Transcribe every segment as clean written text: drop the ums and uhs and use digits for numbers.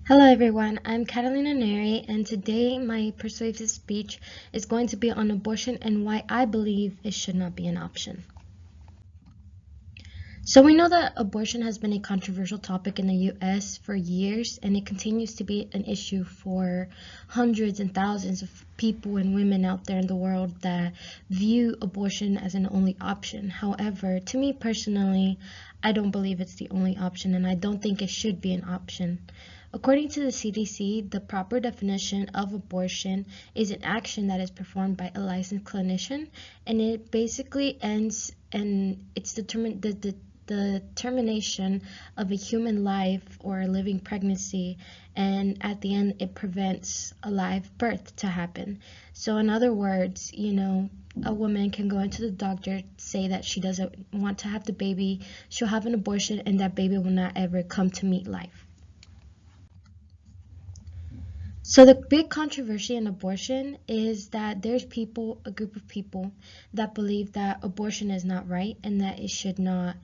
Hello everyone, I'm Catalina Neri, and today my persuasive speech is going to be on abortion and why I believe it should not be an option. So we know that abortion has been a controversial topic in the US for years, and it continues to be an issue for hundreds and thousands of people and women out there in the world that view abortion as an only option. However, to me personally, I don't believe it's the only option, and I don't think it should be an option. According to the CDC, the proper definition of abortion is an action that is performed by a licensed clinician, and it basically ends and it's determined the termination of a human life or a living pregnancy, and at the end it prevents a live birth to happen. So in other words, a woman can go into the doctor, say that she doesn't want to have the baby, she'll have an abortion, and that baby will not ever come to meet life. So the big controversy in abortion is that there's a group of people that believe that abortion is not right and that it should not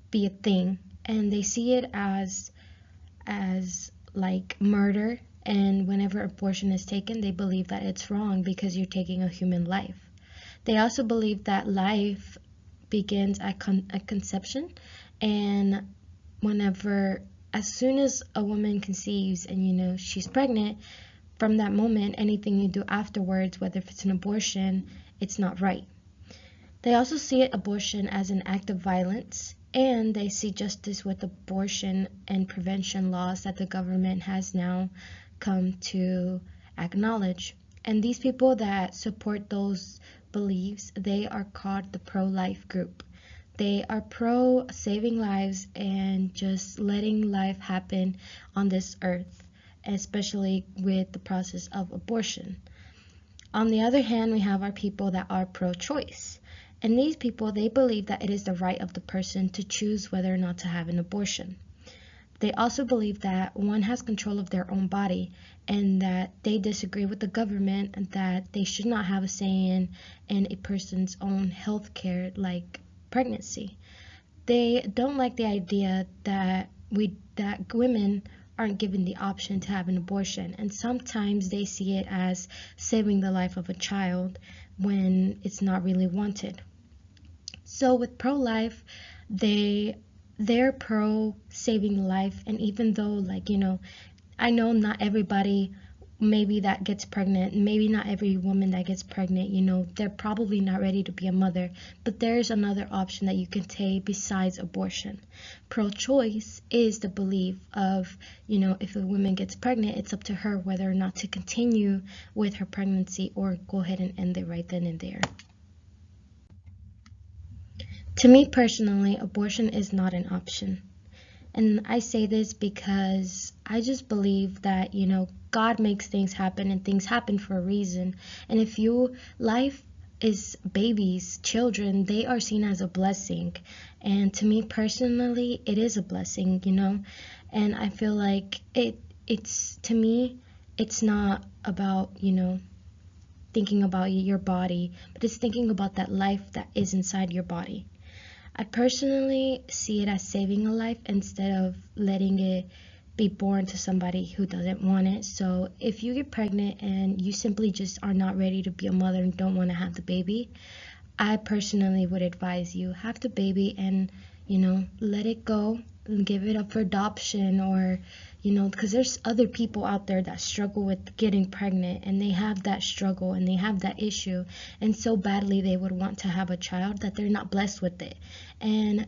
be a thing, and they see it as like murder, and whenever abortion is taken, they believe that it's wrong because you're taking a human life. They also believe that life begins at conception, and as soon as a woman conceives and she's pregnant, from that moment, anything you do afterwards, whether if it's an abortion, it's not right. They also see abortion as an act of violence, and they see justice with abortion and prevention laws that the government has now come to acknowledge. And these people that support those beliefs, they are called the pro-life group. They are pro saving lives and just letting life happen on this earth, especially with the process of abortion. On the other hand, we have our people that are pro-choice. And these people, they believe that it is the right of the person to choose whether or not to have an abortion. They also believe that one has control of their own body, and that they disagree with the government and that they should not have a say in a person's own health care, like pregnancy. They don't like the idea that women aren't given the option to have an abortion, and sometimes they see it as saving the life of a child when it's not really wanted. So with pro-life, they're pro saving life, and even though, I know not everybody maybe that gets pregnant, maybe not every woman that gets pregnant, they're probably not ready to be a mother, but there's another option that you can take besides abortion. Pro-choice is the belief of, if a woman gets pregnant, it's up to her whether or not to continue with her pregnancy or go ahead and end it right then and there. To me personally, abortion is not an option. And I say this because I just believe that, God makes things happen and things happen for a reason. And if life is babies, children, they are seen as a blessing. And to me personally, it is a blessing, And I feel like to me, it's not about, thinking about your body, but it's thinking about that life that is inside your body. I personally see it as saving a life instead of letting it be born to somebody who doesn't want it. So if you get pregnant and you simply just are not ready to be a mother and don't want to have the baby, I personally would advise you have the baby and, let it go and give it up for adoption, or, because there's other people out there that struggle with getting pregnant, and they have that struggle and they have that issue, and so badly they would want to have a child that they're not blessed with it. And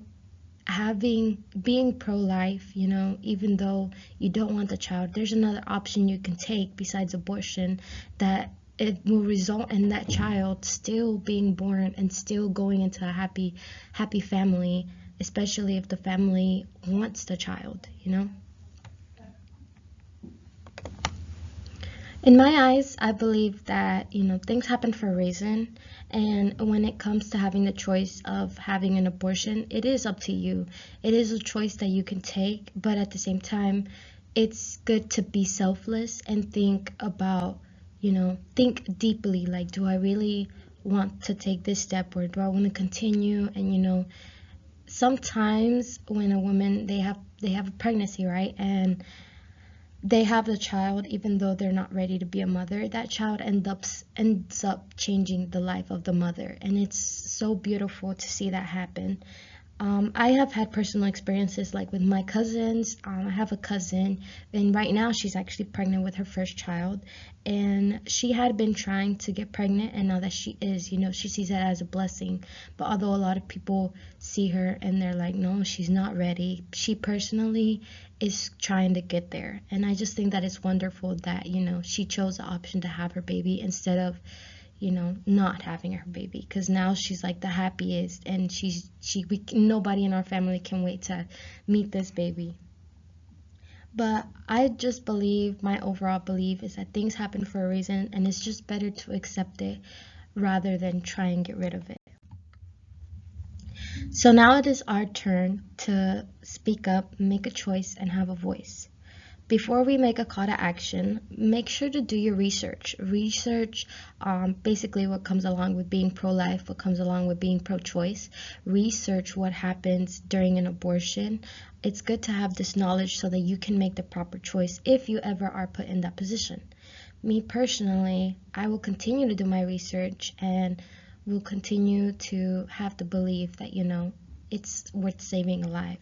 being pro-life, even though you don't want the child, there's another option you can take besides abortion that it will result in that child still being born and still going into a happy family, especially if the family wants the child. In my eyes, I believe that, things happen for a reason, and when it comes to having the choice of having an abortion, it is up to you. It is a choice that you can take, but at the same time, it's good to be selfless and think deeply, like, do I really want to take this step, or do I want to continue? And, sometimes when a woman, they have a pregnancy, right? And they have the child even though they're not ready to be a mother. That child ends up changing the life of the mother, and it's so beautiful to see that happen. I have had personal experiences like with my cousins. I have a cousin, and right now she's actually pregnant with her first child. And she had been trying to get pregnant, and now that she is, she sees it as a blessing. But although a lot of people see her and they're like, no, she's not ready, she personally is trying to get there. And I just think that it's wonderful that, she chose the option to have her baby instead of not having her baby, because now she's like the happiest, and nobody in our family can wait to meet this baby. But I just believe, my overall belief is that things happen for a reason, and it's just better to accept it rather than try and get rid of it. So now it is our turn to speak up, make a choice, and have a voice. Before we make a call to action, make sure to do your research. Research basically what comes along with being pro-life, what comes along with being pro-choice. Research what happens during an abortion. It's good to have this knowledge so that you can make the proper choice if you ever are put in that position. Me personally, I will continue to do my research and will continue to have the belief that, it's worth saving a life.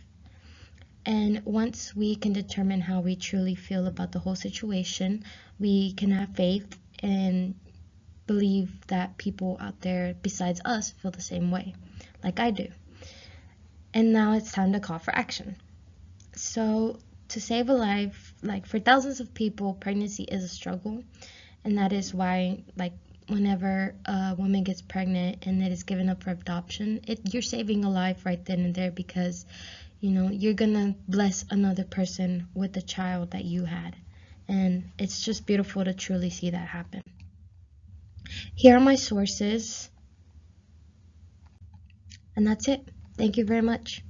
And once we can determine how we truly feel about the whole situation, we can have faith and believe that people out there besides us feel the same way, like I do. And now it's time to call for action. So, to save a life, like for thousands of people, pregnancy is a struggle. And that is why, like, whenever a woman gets pregnant and it is given up for adoption, you're saving a life right then and there, because you're gonna bless another person with the child that you had. And it's just beautiful to truly see that happen. Here are my sources, and that's it. Thank you very much.